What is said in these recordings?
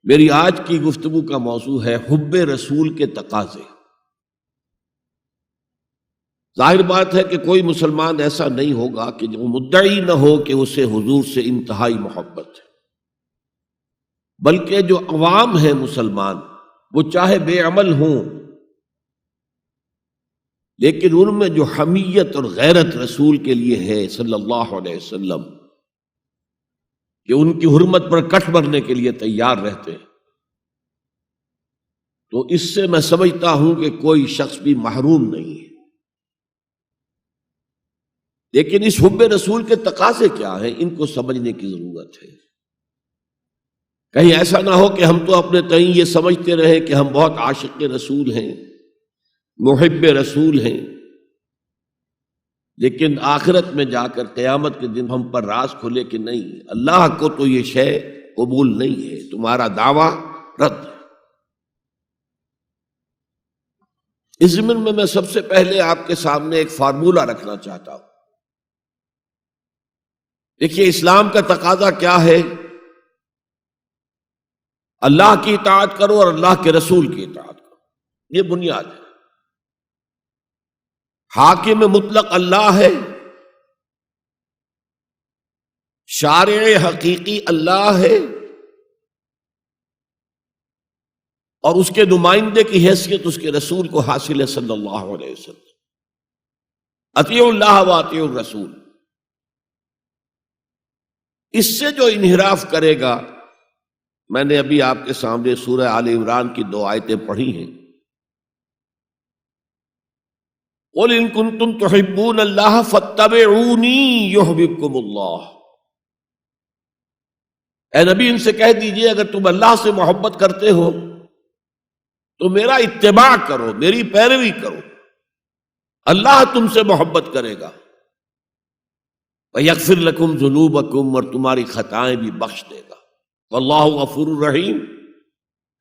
میری آج کی گفتگو کا موضوع ہے حب رسول کے تقاضے۔ ظاہر بات ہے کہ کوئی مسلمان ایسا نہیں ہوگا کہ جو مدعی نہ ہو کہ اسے حضور سے انتہائی محبت ہے، بلکہ جو عوام ہیں مسلمان وہ چاہے بے عمل ہوں لیکن ان میں جو حمیت اور غیرت رسول کے لیے ہے صلی اللہ علیہ وسلم کہ ان کی حرمت پر کٹ مرنے کے لیے تیار رہتے ہیں، تو اس سے میں سمجھتا ہوں کہ کوئی شخص بھی محروم نہیں ہے۔ لیکن اس حب رسول کے تقاضے کیا ہیں، ان کو سمجھنے کی ضرورت ہے۔ کہیں ایسا نہ ہو کہ ہم تو اپنے تئیں یہ سمجھتے رہے کہ ہم بہت عاشق رسول ہیں، محب رسول ہیں، لیکن آخرت میں جا کر قیامت کے دن ہم پر راز کھلے کہ نہیں، اللہ کو تو یہ شے قبول نہیں ہے، تمہارا دعویٰ رد ہے۔ اس ضمن میں سب سے پہلے آپ کے سامنے ایک فارمولہ رکھنا چاہتا ہوں۔ دیکھیے، اسلام کا تقاضا کیا ہے؟ اللہ کی اطاعت کرو اور اللہ کے رسول کی اطاعت کرو، یہ بنیاد ہے۔ حاکم مطلق اللہ ہے، شارع حقیقی اللہ ہے، اور اس کے نمائندے کی حیثیت اس کے رسول کو حاصل ہے صلی اللہ علیہ وسلم۔ اطیعوا اللہ و اطیعوا الرسول۔ اس سے جو انحراف کرے گا، میں نے ابھی آپ کے سامنے سورہ آل عمران کی 2 آیتیں پڑھی ہیں۔ قُلْ إِن كُنتُمْ تُحِبُّونَ اللَّهَ فَاتَّبِعُونِي يُحْبِبْكُمُ اللَّهُ۔ اے نبی، ان سے کہہ دیجئے اگر تم اللہ سے محبت کرتے ہو تو میرا اتباع کرو، میری پیروی کرو، اللہ تم سے محبت کرے گا۔ وَيَغْفِرْ لَكُمْ ذُنُوبَكُمْ، اور تمہاری خطائیں بھی بخش دے گا۔ وَاللَّهُ غَفُورٌ رَحِيمٌ،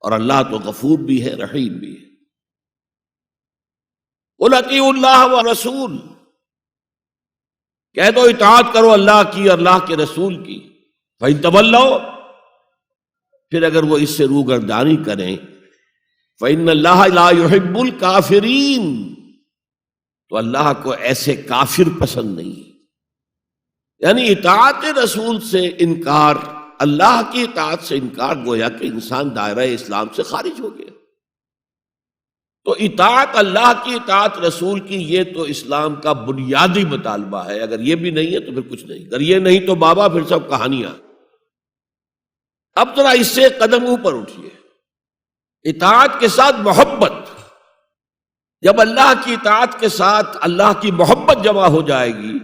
اور اللہ تو غفور بھی ہے، رحیم بھی ہے۔ قُلْ اطیعوا اللہ وَالرَّسُولَ، کہہ دو اطاعت کرو اللہ کی اور اللہ کے رسول کی۔ فَإِن تَوَلَّوْا، پھر اگر وہ اس سے روگردانی کریں، فَإِنَّ اللَّهَ لَا يُحِبُّ الْكَافِرِينَ، تو اللہ کو ایسے کافر پسند نہیں ہے۔ یعنی اطاعت رسول سے انکار، اللہ کی اطاعت سے انکار، گویا کہ انسان دائرہ اسلام سے خارج ہو گیا۔ تو اطاعت اللہ کی، اطاعت رسول کی، یہ تو اسلام کا بنیادی مطالبہ ہے۔ اگر یہ بھی نہیں ہے تو پھر کچھ نہیں، اگر یہ نہیں تو بابا پھر سب کہانیاں۔ اب ذرا اس سے قدم اوپر اٹھیے، اطاعت کے ساتھ محبت۔ جب اللہ کی اطاعت کے ساتھ اللہ کی محبت جمع ہو جائے گی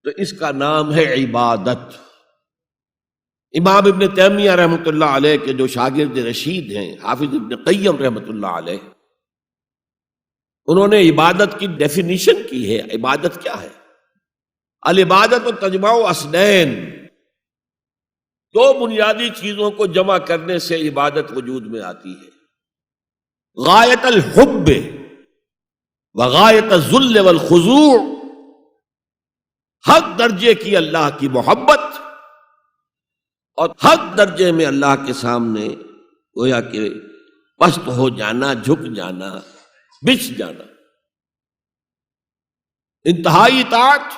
تو اس کا نام ہے عبادت۔ امام ابن تیمیہ رحمۃ اللہ علیہ کے جو شاگرد رشید ہیں، حافظ ابن قیم رحمۃ اللہ علیہ، انہوں نے عبادت کی ڈیفینیشن کی ہے۔ عبادت کیا ہے؟ العبادت تجمع اصلین، 2 بنیادی چیزوں کو جمع کرنے سے عبادت وجود میں آتی ہے: غایت الحب وغایت الذل والخضوع، حد درجے کی اللہ کی محبت اور حد درجے میں اللہ کے سامنے گویا کہ پست ہو جانا، جھک جانا، بچھ جانا۔ انتہائی اطاعت،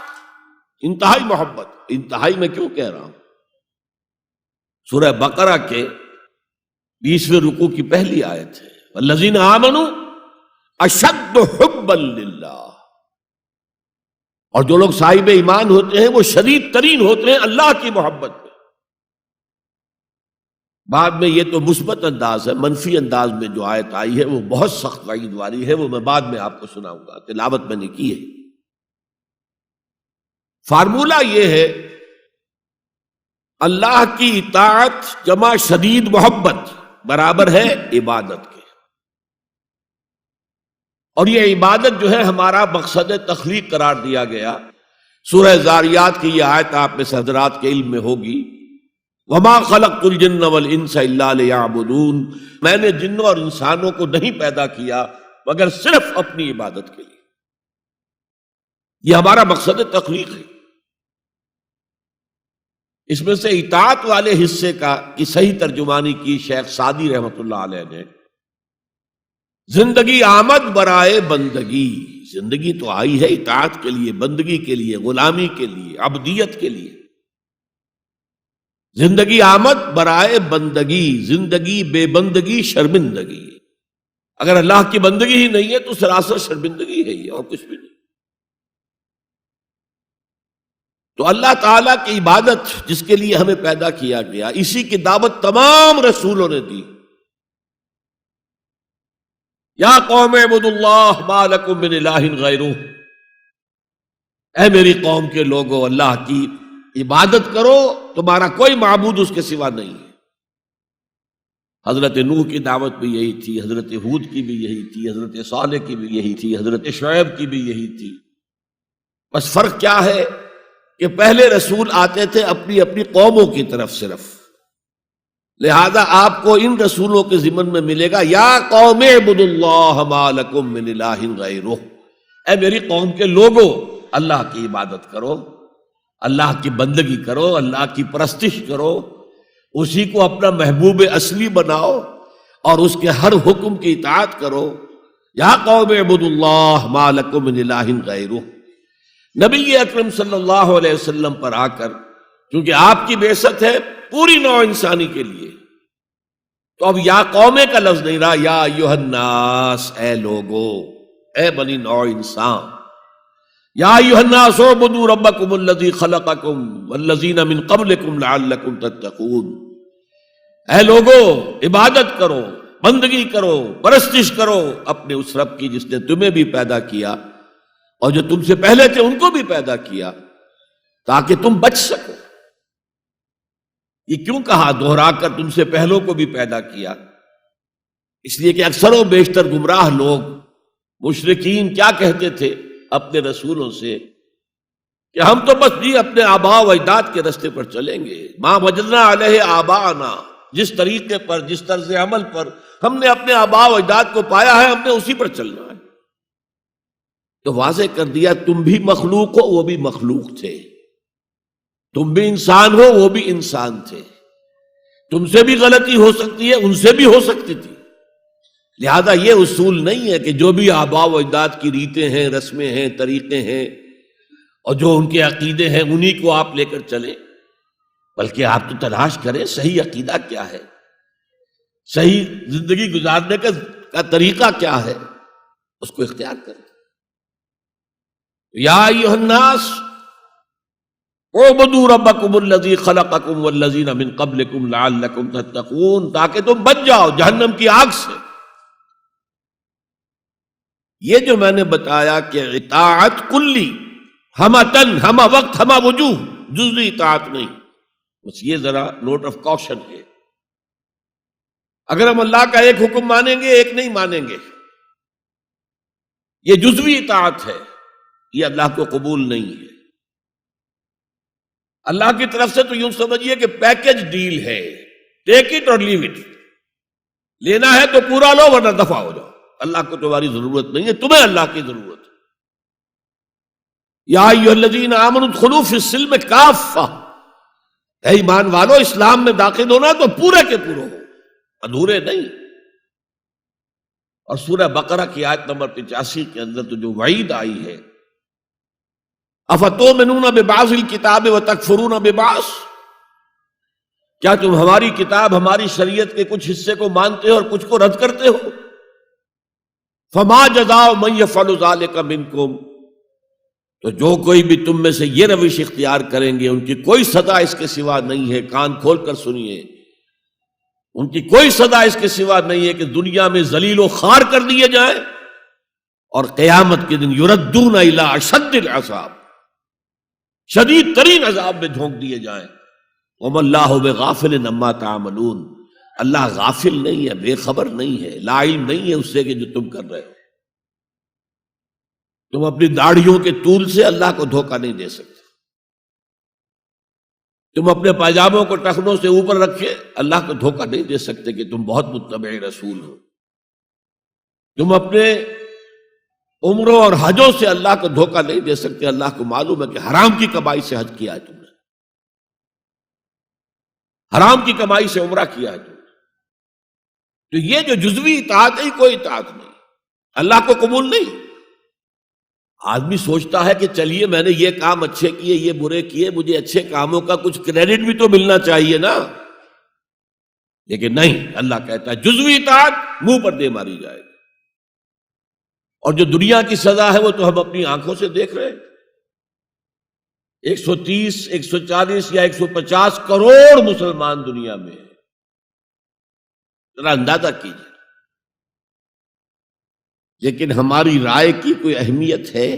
انتہائی محبت۔ انتہائی میں کیوں کہہ رہا ہوں؟ سورہ بقرہ کے 20ویں رکوع کی پہلی آیت ہے، والذین آمنوا اشد حبا للہ، اور جو لوگ صاحب ایمان ہوتے ہیں وہ شدید ترین ہوتے ہیں اللہ کی محبت میں۔ بعد میں یہ تو مثبت انداز ہے، منفی انداز میں جو آیت آئی ہے وہ بہت سخت وعید والی ہے، وہ میں بعد میں آپ کو سناؤں گا، تلاوت میں نے کی ہے۔ فارمولہ یہ ہے، اللہ کی اطاعت جمع شدید محبت برابر ہے عبادت کے، اور یہ عبادت جو ہے ہمارا مقصد تخلیق قرار دیا گیا۔ سورہ زاریات کی یہ آیت آپ میں سے حضرات کے علم میں ہوگی، وَمَا خَلَقْتُ الْجِنَّ وَالْإِنسَ إِلَّا لِيَعْبُدُونَ، میں نے جنوں اور انسانوں کو نہیں پیدا کیا مگر صرف اپنی عبادت کے لیے۔ یہ ہمارا مقصد تخلیق ہے۔ اس میں سے اطاعت والے حصے کی صحیح ترجمانی کی شیخ سعدی رحمۃ اللہ علیہ نے، زندگی آمد برائے بندگی، زندگی تو آئی ہے اطاعت کے لیے، بندگی کے لیے، غلامی کے لیے، عبدیت کے لیے۔ زندگی آمد برائے بندگی، زندگی بے بندگی شرمندگی۔ اگر اللہ کی بندگی ہی نہیں ہے تو سراسر شرمندگی ہے یہ، اور کچھ بھی نہیں۔ تو اللہ تعالیٰ کی عبادت جس کے لیے ہمیں پیدا کیا گیا، اسی کی دعوت تمام رسولوں نے دی۔ یا قوم اعبدوا اللہ ما لکم من الہ غیرہ، اے میری قوم کے لوگوں، اللہ کی عبادت کرو، تمہارا کوئی معبود اس کے سوا نہیں ہے۔ حضرت نوح کی دعوت بھی یہی تھی، حضرت ہود کی بھی یہی تھی، حضرت صالح کی بھی یہی تھی، حضرت شعیب کی بھی یہی تھی۔ بس فرق کیا ہے کہ پہلے رسول آتے تھے اپنی اپنی قوموں کی طرف صرف، لہذا آپ کو ان رسولوں کے ضمن میں ملے گا یا قوم اعبدوا اللہ ما لکم من الہ غیرہ، اے میری قوم کے لوگوں، اللہ کی عبادت کرو، اللہ کی بندگی کرو، اللہ کی پرستش کرو، اسی کو اپنا محبوب اصلی بناؤ اور اس کے ہر حکم کی اطاعت کرو۔ یا قوم اعبدوا اللہ ما لکم من الہ غیرہ۔ نبی اکرم صلی اللہ علیہ وسلم پر آ کر، کیونکہ آپ کی بعثت ہے پوری نوع انسانی کے لیے، تو اب یا قومے کا لفظ نہیں رہا، یا ایھا الناس، اے لوگو، اے بنی نوع انسان۔ یا ایھا الناس اعبدوا ربکم الذی خلقکم والذین من قبلکم لعلکم تتقون، اے لوگو عبادت کرو، بندگی کرو، پرستش کرو اپنے اس رب کی جس نے تمہیں بھی پیدا کیا اور جو تم سے پہلے تھے ان کو بھی پیدا کیا، تاکہ تم بچ سکو۔ یہ کیوں کہا دوہرا کر تم سے پہلوں کو بھی پیدا کیا؟ اس لیے کہ اکثر و بیشتر گمراہ لوگ، مشرکین کیا کہتے تھے اپنے رسولوں سے کہ ہم تو بس جی اپنے آباء و اجداد کے رستے پر چلیں گے، ما وجدنا علیہ آباءنا، جس طریقے پر، جس طرز عمل پر ہم نے اپنے آباء و اجداد کو پایا ہے ہم نے اسی پر چلنا ہے۔ تو واضح کر دیا تم بھی مخلوق ہو، وہ بھی مخلوق تھے، تم بھی انسان ہو، وہ بھی انسان تھے، تم سے بھی غلطی ہو سکتی ہے، ان سے بھی ہو سکتی تھی، لہذا یہ اصول نہیں ہے کہ جو بھی آباء و اجداد کی ریتیں ہیں، رسمیں ہیں، طریقے ہیں اور جو ان کے عقیدے ہیں انہی کو آپ لے کر چلیں، بلکہ آپ تو تلاش کریں صحیح عقیدہ کیا ہے، صحیح زندگی گزارنے کا طریقہ کیا ہے، اس کو اختیار کریں۔ یا ایھا الناس اعبدوا ربکم الذی خلقکم والذین من قبلکم لعلکم تتقون، تاکہ تم بچ جاؤ جہنم کی آگ سے۔ یہ جو میں نے بتایا کہ اطاعت کلی، ہمہ تن، ہمہ وقت، ہمہ وجوہ، جزوی اطاعت نہیں، بس یہ ذرا نوٹ آف کوشن ہے۔ اگر ہم اللہ کا ایک حکم مانیں گے، ایک نہیں مانیں گے، یہ جزوی اطاعت ہے، یہ اللہ کو قبول نہیں ہے۔ اللہ کی طرف سے تو یوں سمجھیے کہ پیکج ڈیل ہے، ٹیک اٹ اور لیو اٹ، لینا ہے تو پورا لو ورنہ دفع ہو جاؤ، اللہ کو تمہاری ضرورت نہیں ہے، تمہیں اللہ کی ضرورت ہے۔ یا ایھا الذین آمنوا ادخلوا فی السلم کافہ، اے ایمان والو اسلام میں داخل ہونا تو پورے کے پورے ہو، ادھورے نہیں۔ اور سورہ بقرہ کی آیت نمبر 85 کے اندر تو جو وعید آئی ہے، افتؤمنون ببعض الکتاب وتکفرون ببعض، کیا تم ہماری کتاب، ہماری شریعت کے کچھ حصے کو مانتے ہو اور کچھ کو رد کرتے ہو؟ فما جزاء من یفعل ذلک منکم، تو جو کوئی بھی تم میں سے یہ روش اختیار کریں گے ان کی کوئی سزا اس کے سوا نہیں ہے، کان کھول کر سنیے، ان کی کوئی سزا اس کے سوا نہیں ہے کہ دنیا میں ذلیل و خوار کر دیے جائیں اور قیامت کے دن یردون الی اشد العذاب، شدید ترین عذاب میں جھونک دیے جائیں۔ وما اللہ بغافل عما تعملون، اللہ غافل نہیں ہے، بے خبر نہیں ہے، لا علم نہیں ہے اس سے کہ جو تم کر رہے ہو۔ تم اپنی داڑھیوں کے طول سے اللہ کو دھوکہ نہیں دے سکتے، تم اپنے پائجاموں کو ٹخنوں سے اوپر رکھے اللہ کو دھوکہ نہیں دے سکتے کہ تم بہت متبع رسول ہو، تم اپنے عمروں اور حجوں سے اللہ کو دھوکہ نہیں دے سکتے، اللہ کو معلوم ہے کہ حرام کی کمائی سے حج کیا ہے تم نے۔ حرام کی کمائی سے عمرہ کیا ہے تو یہ جو جزوی اطاعت ہے کوئی اطاعت نہیں، اللہ کو قبول نہیں۔ آدمی سوچتا ہے کہ چلیے میں نے یہ کام اچھے کیے، یہ برے کیے، مجھے اچھے کاموں کا کچھ کریڈٹ بھی تو ملنا چاہیے نا، لیکن نہیں، اللہ کہتا ہے جزوی اطاعت منہ پر دے ماری جائے گی۔ اور جو دنیا کی سزا ہے وہ تو ہم اپنی آنکھوں سے دیکھ رہے ہیں، 130 140 یا 150 کروڑ مسلمان دنیا میں ہیں، ذرا اندازہ کیجیے۔ لیکن ہماری رائے کی کوئی اہمیت ہے؟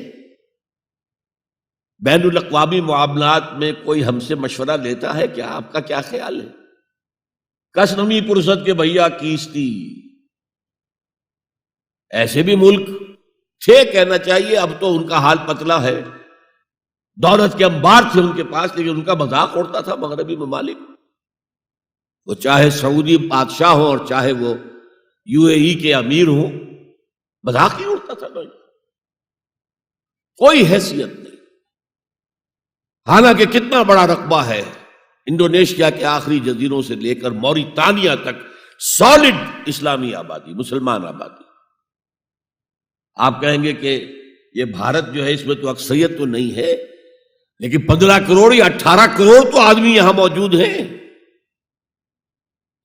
بین الاقوامی معاملات میں کوئی ہم سے مشورہ لیتا ہے کیا؟ آپ کا کیا خیال ہے؟ کس نمی پرست کے بھیا کیستی، ایسے بھی ملک تھے کہنا چاہیے، اب تو ان کا حال پتلا ہے، دولت کے انبار تھے ان کے پاس، لیکن ان کا مذاق اڑتا تھا مغربی ممالک، وہ چاہے سعودی بادشاہ ہوں اور چاہے وہ UAE کے امیر ہوں، مذاق ہی اڑتا تھا، کوئی حیثیت نہیں۔ حالانکہ کتنا بڑا رقبہ ہے انڈونیشیا کے آخری جزیروں سے لے کر موریتانیہ تک، سالڈ اسلامی آبادی، مسلمان آبادی۔ آپ کہیں گے کہ یہ بھارت جو ہے اس میں تو اکثریت تو نہیں ہے، لیکن 15 کروڑ یا 18 کروڑ تو آدمی یہاں موجود ہیں،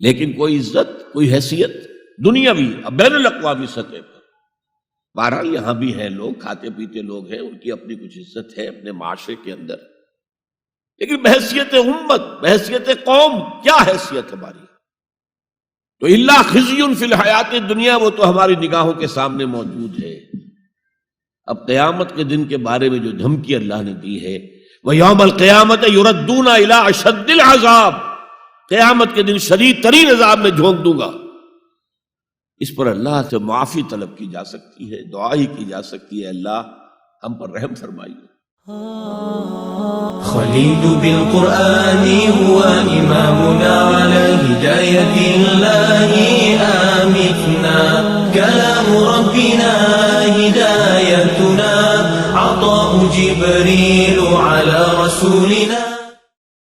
لیکن کوئی عزت، کوئی حیثیت دنیاوی بین الاقوامی سطح پر۔ بہرحال یہاں بھی ہیں لوگ، کھاتے پیتے لوگ ہیں، ان کی اپنی کچھ عزت ہے اپنے معاشرے کے اندر، لیکن بحیثیت امت، بحیثیت قوم کیا حیثیت ہماری؟ تو الا خزی فی الحیات دنیا، وہ تو ہماری نگاہوں کے سامنے موجود ہے۔ اب قیامت کے دن کے بارے میں جو دھمکی اللہ نے دی ہے، وَيَوْمَ الْقِيَامَةِ يُرَدُّونَ إِلَىٰ أَشَدِّ الْعَذَابِ، قیامت کے دن شدید ترین عذاب میں جھونک دوں گا۔ اس پر اللہ سے معافی طلب کی جا سکتی ہے، دعا ہی کی جا سکتی ہے، اللہ ہم پر رحم فرمائیے۔ خليل بالقرآن هو إمامنا على هداية الله آمتنا، كلام ربنا هدايتنا، عطاء جبريل على رسولنا